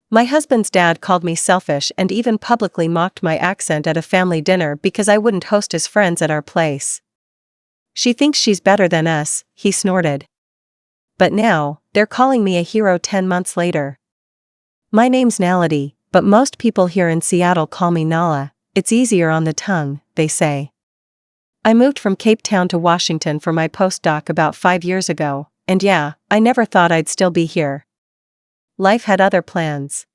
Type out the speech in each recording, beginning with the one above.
My husband's dad called me selfish and even publicly mocked my accent at a family dinner because I wouldn't host his friends at our place. She thinks she's better than us, he snorted. But now, they're calling me a hero 10 months later. My name's Nality, but most people here in Seattle call me Nala. It's easier on the tongue, they say. I moved from Cape Town to Washington for my postdoc about 5 years ago, and yeah, I never thought I'd still be here. Life had other plans.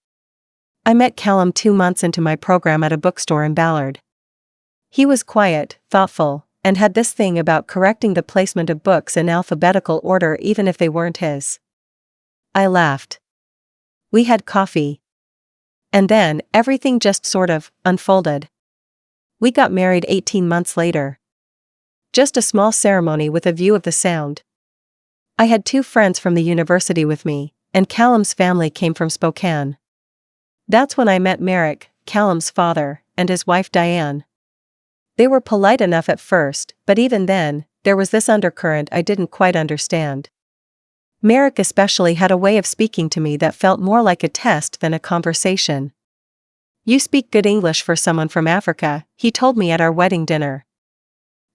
I met Callum 2 months into my program at a bookstore in Ballard. He was quiet, thoughtful, and had this thing about correcting the placement of books in alphabetical order even if they weren't his. I laughed. We had coffee. And then, everything just sort of unfolded. We got married 18 months later. Just a small ceremony with a view of the Sound. I had 2 friends from the university with me, and Callum's family came from Spokane. That's when I met Merrick, Callum's father, and his wife Diane. They were polite enough at first, but even then, there was this undercurrent I didn't quite understand. Merrick especially had a way of speaking to me that felt more like a test than a conversation. "You speak good English for someone from Africa," he told me at our wedding dinner.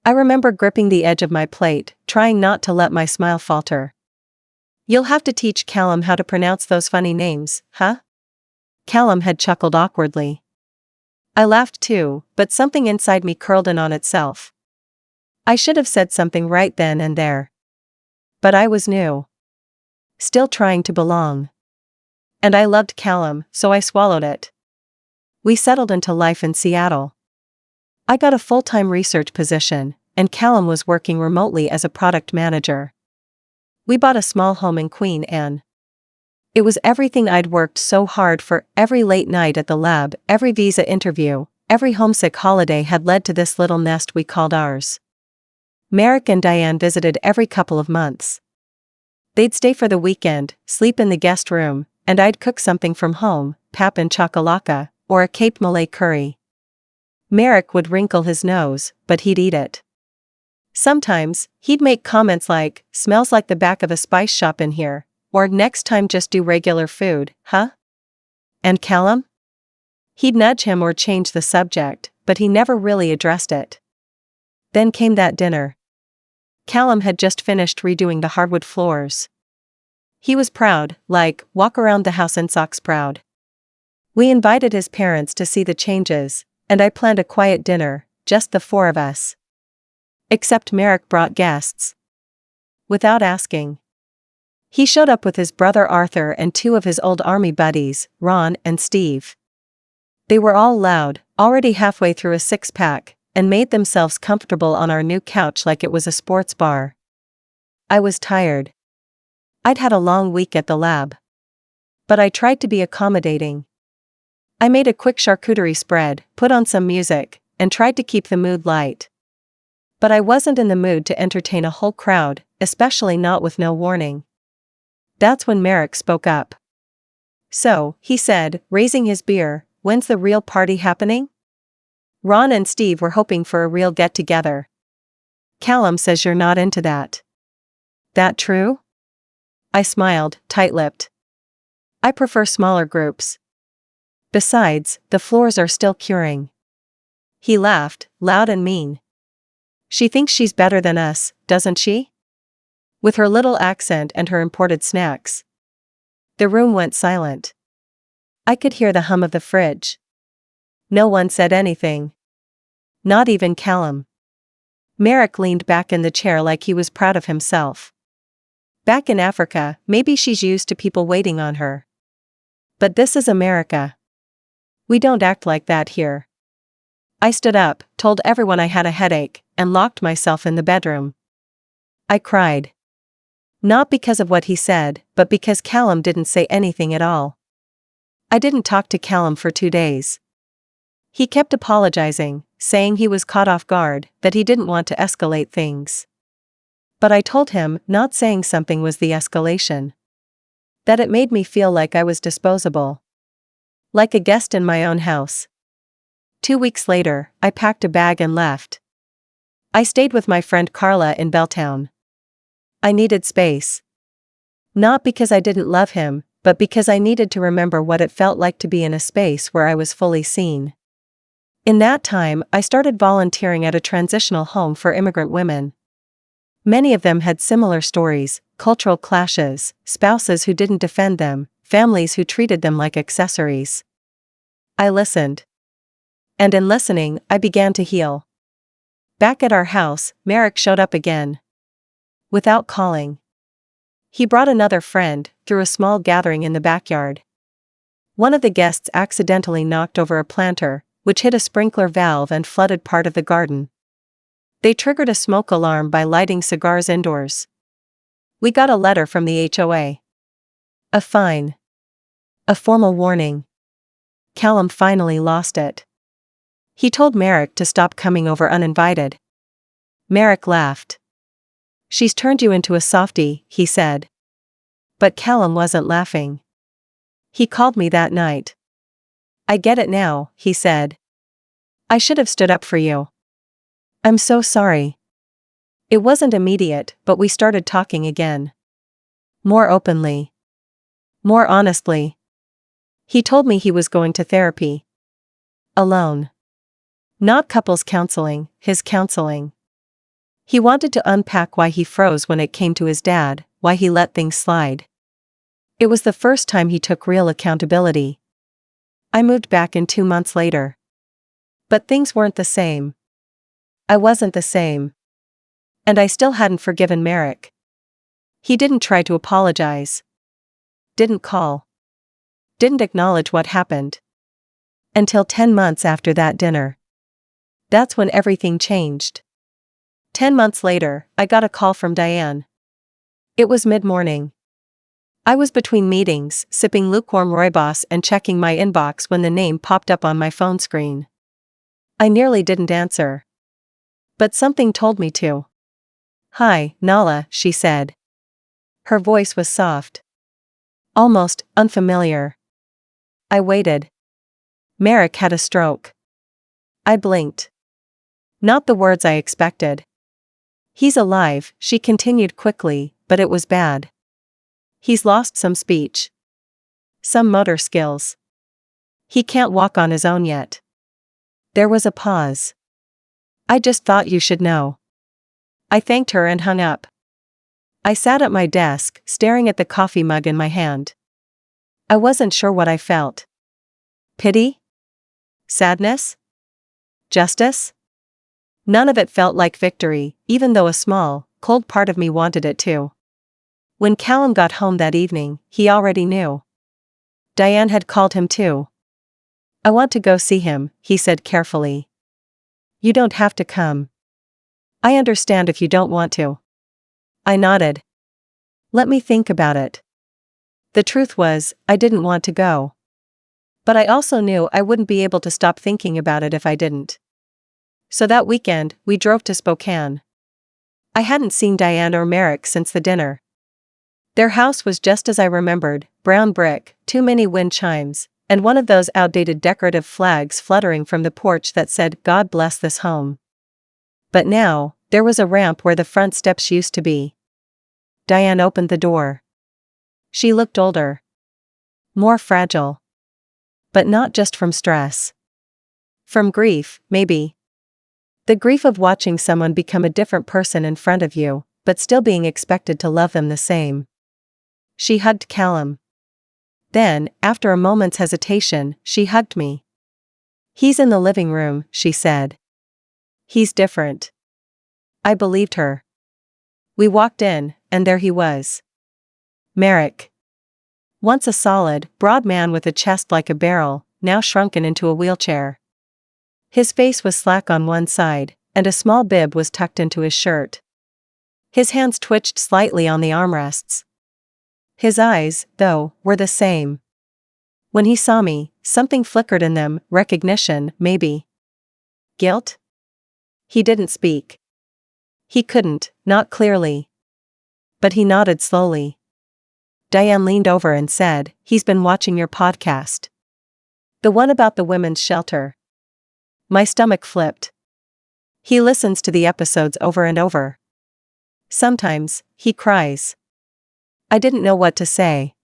I remember gripping the edge of my plate, trying not to let my smile falter. "You'll have to teach Callum how to pronounce those funny names, huh?" Callum had chuckled awkwardly. I laughed too, but something inside me curled in on itself. I should have said something right then and there. But I was new. Still trying to belong. And I loved Callum, so I swallowed it. We settled into life in Seattle. I got a full-time research position, and Callum was working remotely as a product manager. We bought a small home in Queen Anne. It was everything I'd worked so hard for. Every late night at the lab, every visa interview, every homesick holiday had led to this little nest we called ours. Merrick and Diane visited every couple of months. They'd stay for the weekend, sleep in the guest room, and I'd cook something from home, pap and chakalaka, or a Cape Malay curry. Merrick would wrinkle his nose, but he'd eat it. Sometimes, he'd make comments like, "Smells like the back of a spice shop in here," or "Next time just do regular food, huh?" And Callum? He'd nudge him or change the subject, but he never really addressed it. Then came that dinner. Callum had just finished redoing the hardwood floors. He was proud, like, walk around the house in socks proud. We invited his parents to see the changes, and I planned a quiet dinner, just the 4 of us. Except Merrick brought guests. Without asking. He showed up with his brother Arthur and 2 of his old army buddies, Ron and Steve. They were all loud, already halfway through a 6-pack, and made themselves comfortable on our new couch like it was a sports bar. I was tired. I'd had a long week at the lab. But I tried to be accommodating. I made a quick charcuterie spread, put on some music, and tried to keep the mood light. But I wasn't in the mood to entertain a whole crowd, especially not with no warning. That's when Merrick spoke up. "So," he said, raising his beer, "when's the real party happening?" Ron and Steve were hoping for a real get-together. "Callum says you're not into that." "That true?" I smiled, tight-lipped. "I prefer smaller groups. Besides, the floors are still curing." He laughed, loud and mean. "She thinks she's better than us, doesn't she? With her little accent and her imported snacks." The room went silent. I could hear the hum of the fridge. No one said anything. Not even Callum. Merrick leaned back in the chair like he was proud of himself. Back in Africa, maybe she's used to people waiting on her. But this is America. We don't act like that here. I stood up, told everyone I had a headache, and locked myself in the bedroom. I cried. Not because of what he said, but because Callum didn't say anything at all. I didn't talk to Callum for 2 days. He kept apologizing, saying he was caught off guard, that he didn't want to escalate things. But I told him not saying something was the escalation. That it made me feel like I was disposable. Like a guest in my own house. 2 weeks later, I packed a bag and left. I stayed with my friend Carla in Belltown. I needed space. Not because I didn't love him, but because I needed to remember what it felt like to be in a space where I was fully seen. In that time, I started volunteering at a transitional home for immigrant women. Many of them had similar stories: cultural clashes, spouses who didn't defend them, families who treated them like accessories. I listened. And in listening, I began to heal. Back at our house, Merrick showed up again. Without calling. He brought another friend, through a small gathering in the backyard. One of the guests accidentally knocked over a planter, which hit a sprinkler valve and flooded part of the garden. They triggered a smoke alarm by lighting cigars indoors. We got a letter from the HOA. A fine. A formal warning. Callum finally lost it. He told Merrick to stop coming over uninvited. Merrick laughed. "She's turned you into a softie," he said. But Callum wasn't laughing. He called me that night. "I get it now," he said. "I should have stood up for you. I'm so sorry." It wasn't immediate, but we started talking again. More openly. More honestly. He told me he was going to therapy. Alone. Not couples counseling, his counseling. He wanted to unpack why he froze when it came to his dad, why he let things slide. It was the first time he took real accountability. I moved back in 2 months later. But things weren't the same. I wasn't the same. And I still hadn't forgiven Merrick. He didn't try to apologize. Didn't call. Didn't acknowledge what happened. Until 10 months after that dinner. That's when everything changed. 10 months later, I got a call from Diane. It was mid-morning. I was between meetings, sipping lukewarm rooibos and checking my inbox when the name popped up on my phone screen. I nearly didn't answer. But something told me to. "Hi, Nala," she said. Her voice was soft. Almost unfamiliar. I waited. Merrick had a stroke. I blinked. Not the words I expected. "He's alive," she continued quickly, "but it was bad. He's lost some speech. Some motor skills. He can't walk on his own yet." There was a pause. "I just thought you should know." I thanked her and hung up. I sat at my desk, staring at the coffee mug in my hand. I wasn't sure what I felt. Pity? Sadness? Justice? None of it felt like victory, even though a small, cold part of me wanted it to. When Callum got home that evening, he already knew. Diane had called him too. "I want to go see him," he said carefully. "You don't have to come. I understand if you don't want to." I nodded. "Let me think about it." The truth was, I didn't want to go. But I also knew I wouldn't be able to stop thinking about it if I didn't. So that weekend, we drove to Spokane. I hadn't seen Diane or Merrick since the dinner. Their house was just as I remembered: brown brick, too many wind chimes, and one of those outdated decorative flags fluttering from the porch that said, "God bless this home." But now, there was a ramp where the front steps used to be. Diane opened the door. She looked older. More fragile. But not just from stress. From grief, maybe. The grief of watching someone become a different person in front of you, but still being expected to love them the same. She hugged Callum. Then, after a moment's hesitation, she hugged me. "He's in the living room," she said. "He's different." I believed her. We walked in, and there he was. Merrick. Once a solid, broad man with a chest like a barrel, now shrunken into a wheelchair. His face was slack on one side, and a small bib was tucked into his shirt. His hands twitched slightly on the armrests. His eyes, though, were the same. When he saw me, something flickered in them: recognition, maybe. Guilt? He didn't speak. He couldn't, not clearly. But he nodded slowly. Diane leaned over and said, "He's been watching your podcast. The one about the women's shelter." My stomach flipped. "He listens to the episodes over and over. Sometimes, he cries." I didn't know what to say.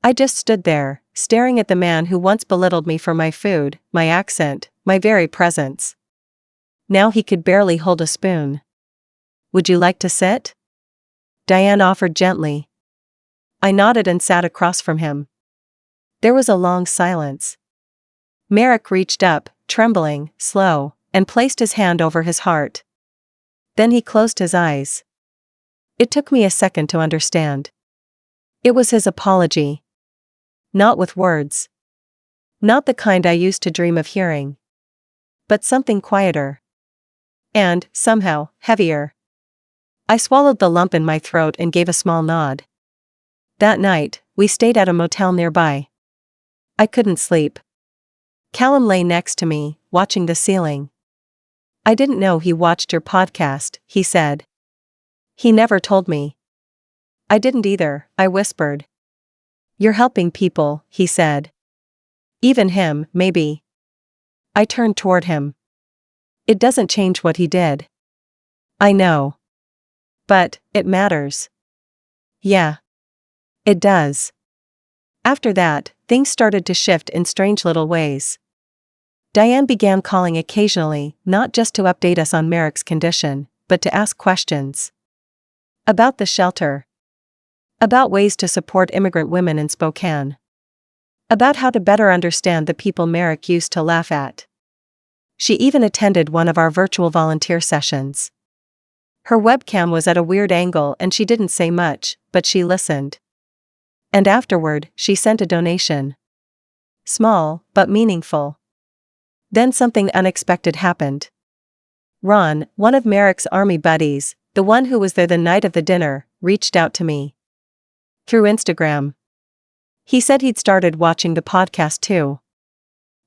I just stood there, staring at the man who once belittled me for my food, my accent, my very presence. Now he could barely hold a spoon. "Would you like to sit?" Diane offered gently. I nodded and sat across from him. There was a long silence. Merrick reached up, trembling, slow, and placed his hand over his heart. Then he closed his eyes. It took me a second to understand. It was his apology. Not with words. Not the kind I used to dream of hearing. But something quieter. And, somehow, heavier. I swallowed the lump in my throat and gave a small nod. That night, we stayed at a motel nearby. I couldn't sleep. Callum lay next to me, watching the ceiling. "I didn't know he watched your podcast," he said. "He never told me." "I didn't either," I whispered. "You're helping people," he said. "Even him, maybe." I turned toward him. "It doesn't change what he did." "I know. But, it matters." "Yeah. It does." After that, things started to shift in strange little ways. Diane began calling occasionally, not just to update us on Merrick's condition, but to ask questions. About the shelter. About ways to support immigrant women in Spokane. About how to better understand the people Merrick used to laugh at. She even attended one of our virtual volunteer sessions. Her webcam was at a weird angle and she didn't say much, but she listened. And afterward, she sent a donation. Small, but meaningful. Then something unexpected happened. Ron, one of Merrick's army buddies, the one who was there the night of the dinner, reached out to me. Through Instagram. He said he'd started watching the podcast too.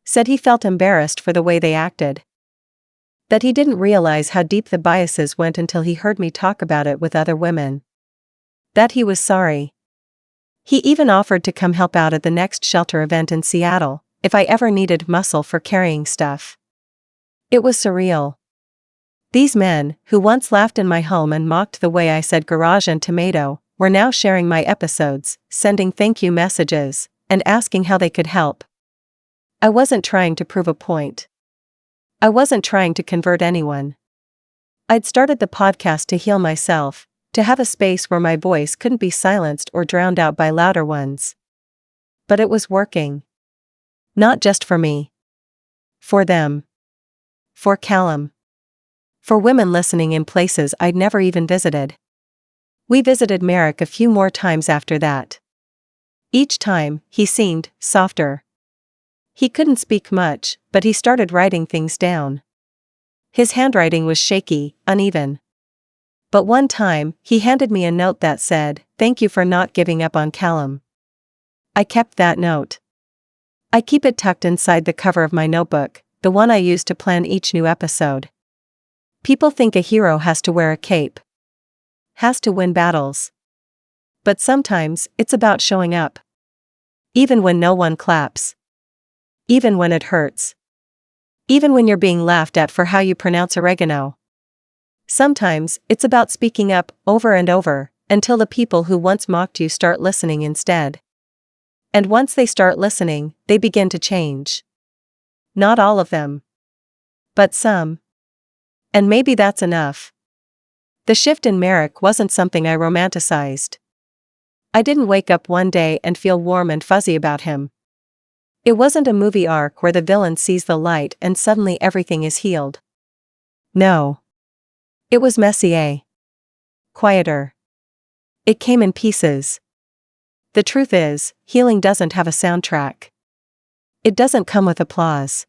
Said he felt embarrassed for the way they acted. That he didn't realize how deep the biases went until he heard me talk about it with other women. That he was sorry. He even offered to come help out at the next shelter event in Seattle, if I ever needed muscle for carrying stuff. It was surreal. These men, who once laughed in my home and mocked the way I said garage and tomato, were now sharing my episodes, sending thank you messages, and asking how they could help. I wasn't trying to prove a point. I wasn't trying to convert anyone. I'd started the podcast to heal myself, to have a space where my voice couldn't be silenced or drowned out by louder ones. But it was working. Not just for me. For them. For Callum. For women listening in places I'd never even visited. We visited Merrick a few more times after that. Each time, he seemed softer. He couldn't speak much, but he started writing things down. His handwriting was shaky, uneven. But one time, he handed me a note that said, "Thank you for not giving up on Callum." I kept that note. I keep it tucked inside the cover of my notebook, the one I use to plan each new episode. People think a hero has to wear a cape. Has to win battles. But sometimes, it's about showing up. Even when no one claps. Even when it hurts. Even when you're being laughed at for how you pronounce oregano. Sometimes, it's about speaking up, over and over, until the people who once mocked you start listening instead. And once they start listening, they begin to change. Not all of them. But some. And maybe that's enough. The shift in Merrick wasn't something I romanticized. I didn't wake up one day and feel warm and fuzzy about him. It wasn't a movie arc where the villain sees the light and suddenly everything is healed. No. It was messier. Quieter. It came in pieces. The truth is, healing doesn't have a soundtrack. It doesn't come with applause.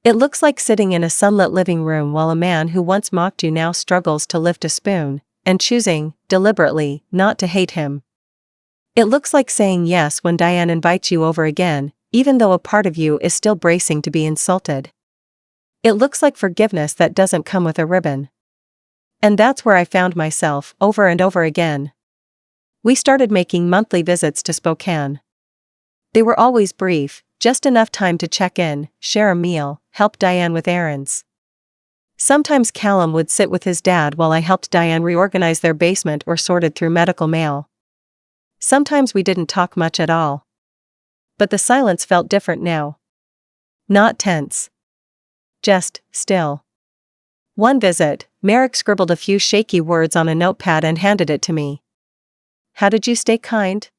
It looks like sitting in a sunlit living room while a man who once mocked you now struggles to lift a spoon, and choosing, deliberately, not to hate him. It looks like saying yes when Diane invites you over again, even though a part of you is still bracing to be insulted. It looks like forgiveness that doesn't come with a ribbon. And that's where I found myself, over and over again. We started making monthly visits to Spokane. They were always brief, just enough time to check in, share a meal, help Diane with errands. Sometimes Callum would sit with his dad while I helped Diane reorganize their basement or sorted through medical mail. Sometimes we didn't talk much at all. But the silence felt different now. Not tense. Just still. One visit, Merrick scribbled a few shaky words on a notepad and handed it to me. "How did you stay kind?"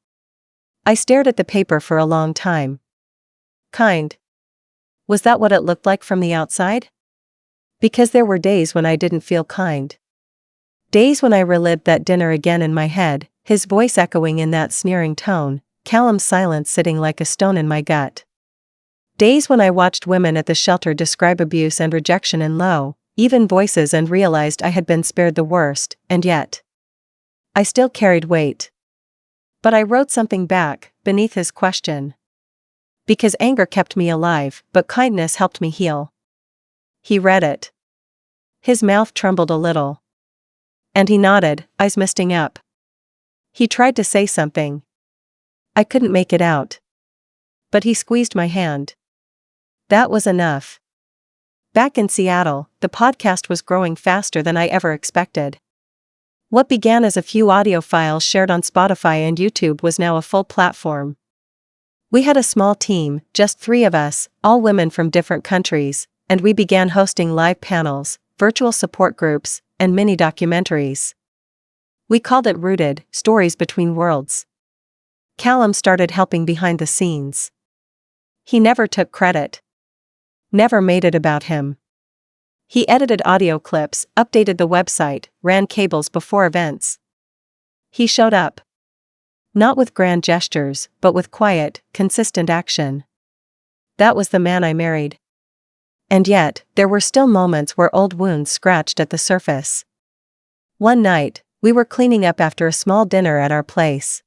I stared at the paper for a long time. Kind. Was that what it looked like from the outside? Because there were days when I didn't feel kind. Days when I relived that dinner again in my head, his voice echoing in that sneering tone, Callum's silence sitting like a stone in my gut. Days when I watched women at the shelter describe abuse and rejection in low, even voices and realized I had been spared the worst, and yet I still carried weight. But I wrote something back, beneath his question. Because anger kept me alive, but kindness helped me heal. He read it. His mouth trembled a little. And he nodded, eyes misting up. He tried to say something. I couldn't make it out. But he squeezed my hand. That was enough. Back in Seattle, the podcast was growing faster than I ever expected. What began as a few audio files shared on Spotify and YouTube was now a full platform. We had a small team, just 3 of us, all women from different countries, and we began hosting live panels, virtual support groups, and mini documentaries. We called it Rooted, Stories Between Worlds. Callum started helping behind the scenes. He never took credit. Never made it about him. He edited audio clips, updated the website, ran cables before events. He showed up. Not with grand gestures, but with quiet, consistent action. That was the man I married. And yet, there were still moments where old wounds scratched at the surface. One night, we were cleaning up after a small dinner at our place.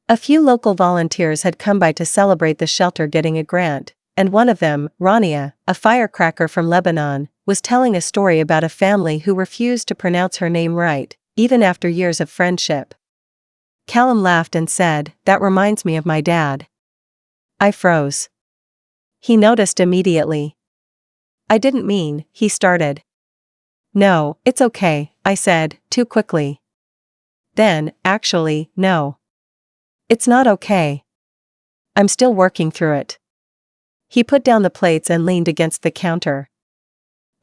A few local volunteers had come by to celebrate the shelter getting a grant, and one of them, Rania, a firecracker from Lebanon, was telling a story about a family who refused to pronounce her name right, even after years of friendship. Callum laughed and said, "That reminds me of my dad." I froze. He noticed immediately. "I didn't mean," he started. "No, it's okay," I said, too quickly. Then, actually, no. It's not okay. I'm still working through it. He put down the plates and leaned against the counter.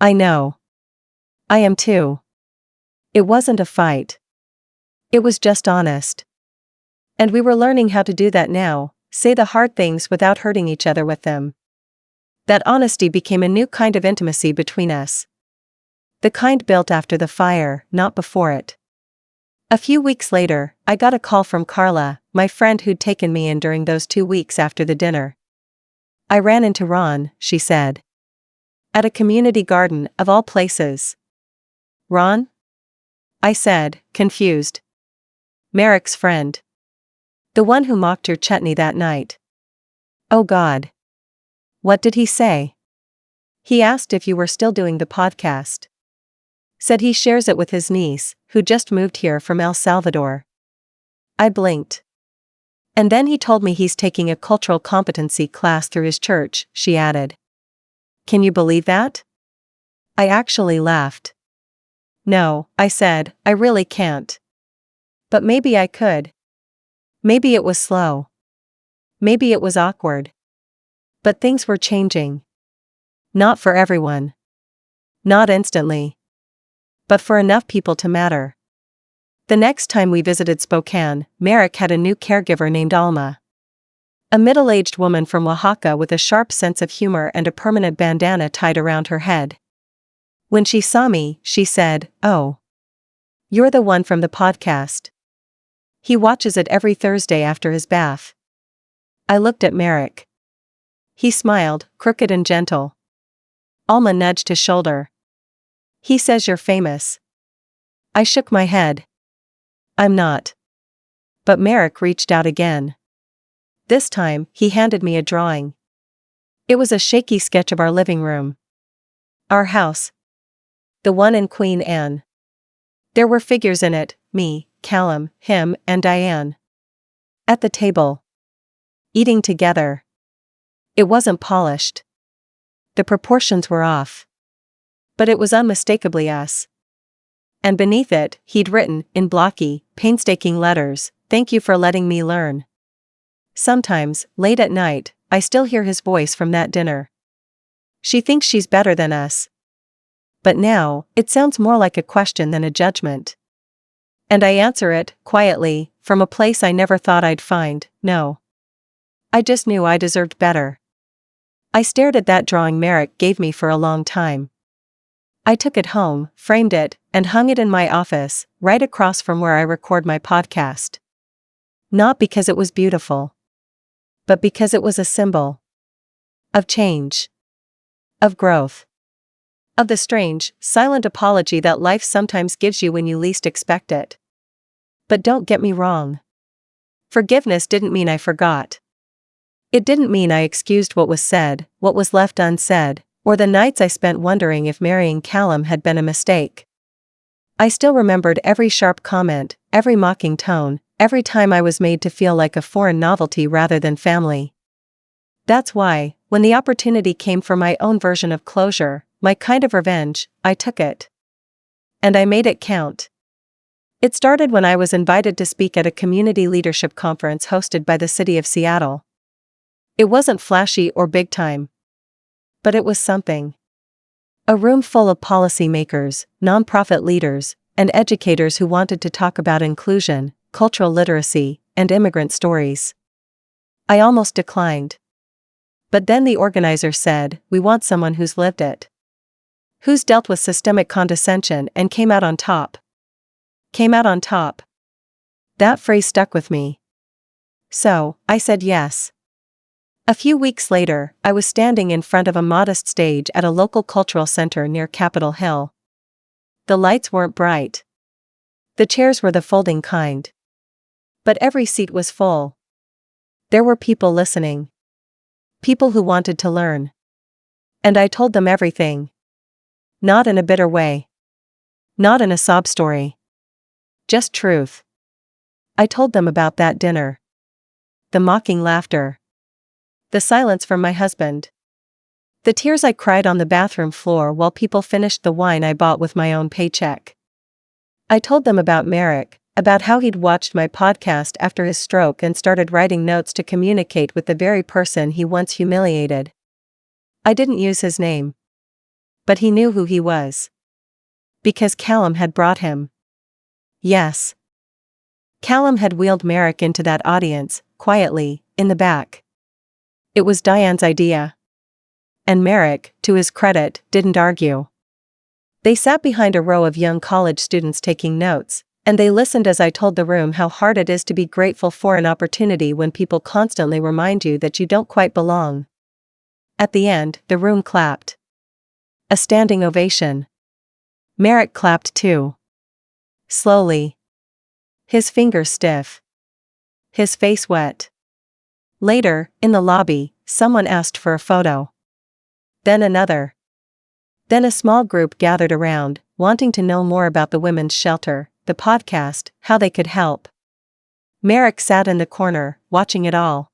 I know. I am too. It wasn't a fight. It was just honest. And we were learning how to do that now, say the hard things without hurting each other with them. That honesty became a new kind of intimacy between us. The kind built after the fire, not before it. A few weeks later, I got a call from Carla, my friend who'd taken me in during those 2 weeks after the dinner. "I ran into Ron," she said. "At a community garden, of all places." "Ron?" I said, confused. "Merrick's friend. The one who mocked your chutney that night." "Oh God. What did he say?" "He asked if you were still doing the podcast. Said he shares it with his niece, who just moved here from El Salvador." I blinked. "And then he told me he's taking a cultural competency class through his church," she added. "Can you believe that?" I actually laughed. "No," I said, "I really can't. But maybe I could. Maybe it was slow. Maybe it was awkward. But things were changing. Not for everyone. Not instantly. But for enough people to matter." The next time we visited Spokane, Merrick had a new caregiver named Alma. A middle-aged woman from Oaxaca with a sharp sense of humor and a permanent bandana tied around her head. When she saw me, she said, "Oh. You're the one from the podcast. He watches it every Thursday after his bath." I looked at Merrick. He smiled, crooked and gentle. Alma nudged his shoulder. "He says you're famous." I shook my head. "I'm not." But Merrick reached out again. This time, he handed me a drawing. It was a shaky sketch of our living room. Our house. The one in Queen Anne. There were figures in it, me, Callum, him, and Diane. At the table. Eating together. It wasn't polished. The proportions were off. But it was unmistakably us. And beneath it, he'd written, in blocky, painstaking letters, Thank you for letting me learn. Sometimes, late at night, I still hear his voice from that dinner. She thinks she's better than us. But now, it sounds more like a question than a judgment. And I answer it, quietly, from a place I never thought I'd find, no. I just knew I deserved better. I stared at that drawing Merrick gave me for a long time. I took it home, framed it, and hung it in my office, right across from where I record my podcast. Not because it was beautiful, but because it was a symbol of change, of growth, of the strange, silent apology that life sometimes gives you when you least expect it. But don't get me wrong. Forgiveness didn't mean I forgot. It didn't mean I excused what was said, what was left unsaid, or the nights I spent wondering if marrying Callum had been a mistake. I still remembered every sharp comment, every mocking tone, every time I was made to feel like a foreign novelty rather than family. That's why, when the opportunity came for my own version of closure, my kind of revenge, I took it. And I made it count. It started when I was invited to speak at a community leadership conference hosted by the city of Seattle. It wasn't flashy or big time. But it was something. A room full of policymakers, nonprofit leaders, and educators who wanted to talk about inclusion, cultural literacy, and immigrant stories. I almost declined. But then the organizer said, "We want someone who's lived it. Who's dealt with systemic condescension and came out on top." Came out on top. That phrase stuck with me. So, I said yes. A few weeks later, I was standing in front of a modest stage at a local cultural center near Capitol Hill. The lights weren't bright. The chairs were the folding kind. But every seat was full. There were people listening. People who wanted to learn. And I told them everything. Not in a bitter way. Not in a sob story. Just truth. I told them about that dinner. The mocking laughter. The silence from my husband. The tears I cried on the bathroom floor while people finished the wine I bought with my own paycheck. I told them about Merrick, about how he'd watched my podcast after his stroke and started writing notes to communicate with the very person he once humiliated. I didn't use his name. But he knew who he was. Because Callum had brought him. Yes. Callum had wheeled Merrick into that audience, quietly, in the back. It was Diane's idea. And Merrick, to his credit, didn't argue. They sat behind a row of young college students taking notes, and they listened as I told the room how hard it is to be grateful for an opportunity when people constantly remind you that you don't quite belong. At the end, the room clapped. A standing ovation. Merrick clapped too. Slowly. His fingers stiff. His face wet. Later, in the lobby, someone asked for a photo. Then another. Then a small group gathered around, wanting to know more about the women's shelter, the podcast, how they could help. Merrick sat in the corner, watching it all.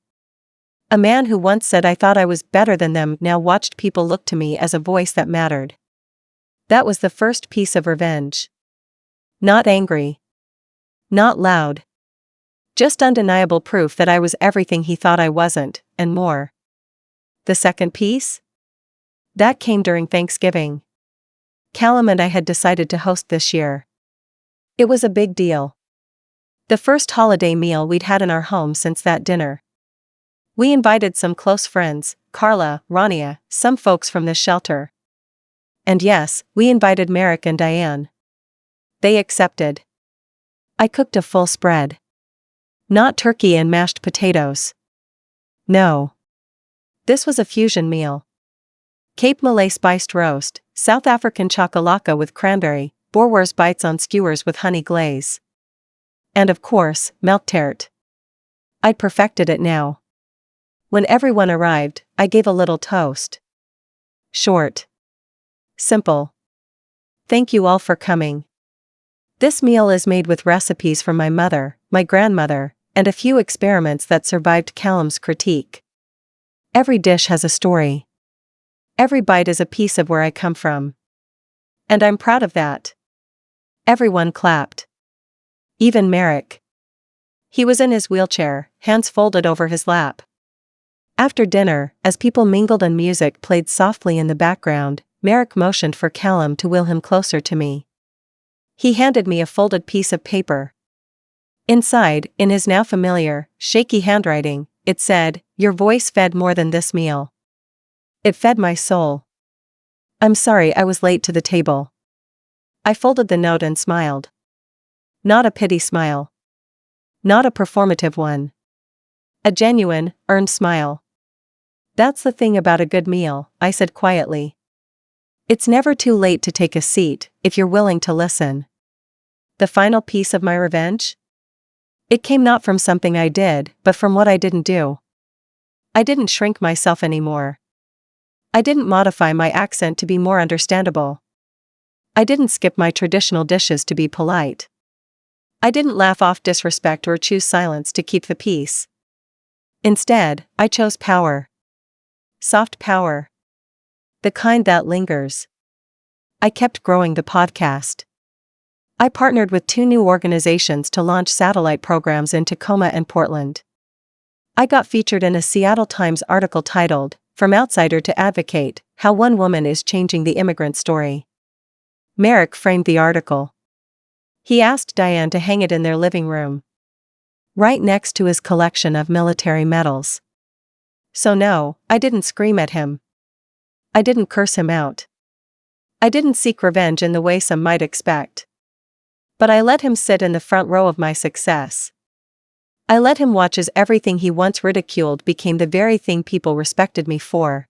A man who once said I thought I was better than them now watched people look to me as a voice that mattered. That was the first piece of revenge. Not angry. Not loud. Just undeniable proof that I was everything he thought I wasn't, and more. The second piece? That came during Thanksgiving. Callum and I had decided to host this year. It was a big deal. The first holiday meal we'd had in our home since that dinner. We invited some close friends, Carla, Rania, some folks from the shelter. And yes, we invited Merrick and Diane. They accepted. I cooked a full spread. Not turkey and mashed potatoes. No. This was a fusion meal. Cape Malay spiced roast, South African chakalaka with cranberry, Boerewors bites on skewers with honey glaze. And of course, milk tart. I'd perfected it now. When everyone arrived, I gave a little toast. Short. Simple. Thank you all for coming. This meal is made with recipes from my mother, my grandmother, and a few experiments that survived Callum's critique. Every dish has a story. Every bite is a piece of where I come from. And I'm proud of that. Everyone clapped. Even Merrick. He was in his wheelchair, hands folded over his lap. After dinner, as people mingled and music played softly in the background, Merrick motioned for Callum to wheel him closer to me. He handed me a folded piece of paper. Inside, in his now familiar, shaky handwriting, it said, "Your voice fed more than this meal. It fed my soul. I'm sorry I was late to the table." I folded the note and smiled. Not a pity smile. Not a performative one. A genuine, earned smile. "That's the thing about a good meal," I said quietly. "It's never too late to take a seat, if you're willing to listen." The final piece of my revenge? It came not from something I did, but from what I didn't do. I didn't shrink myself anymore. I didn't modify my accent to be more understandable. I didn't skip my traditional dishes to be polite. I didn't laugh off disrespect or choose silence to keep the peace. Instead, I chose power. Soft power. The kind that lingers. I kept growing the podcast. I partnered with 2 new organizations to launch satellite programs in Tacoma and Portland. I got featured in a Seattle Times article titled, "From Outsider to Advocate, How One Woman is Changing the Immigrant Story." Merrick framed the article. He asked Diane to hang it in their living room, right next to his collection of military medals. So no, I didn't scream at him. I didn't curse him out. I didn't seek revenge in the way some might expect. But I let him sit in the front row of my success. I let him watch as everything he once ridiculed became the very thing people respected me for.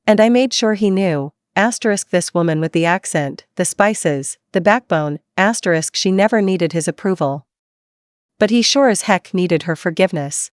And I made sure he knew, this woman with the accent, the spices, the backbone, she never needed his approval. But he sure as heck needed her forgiveness.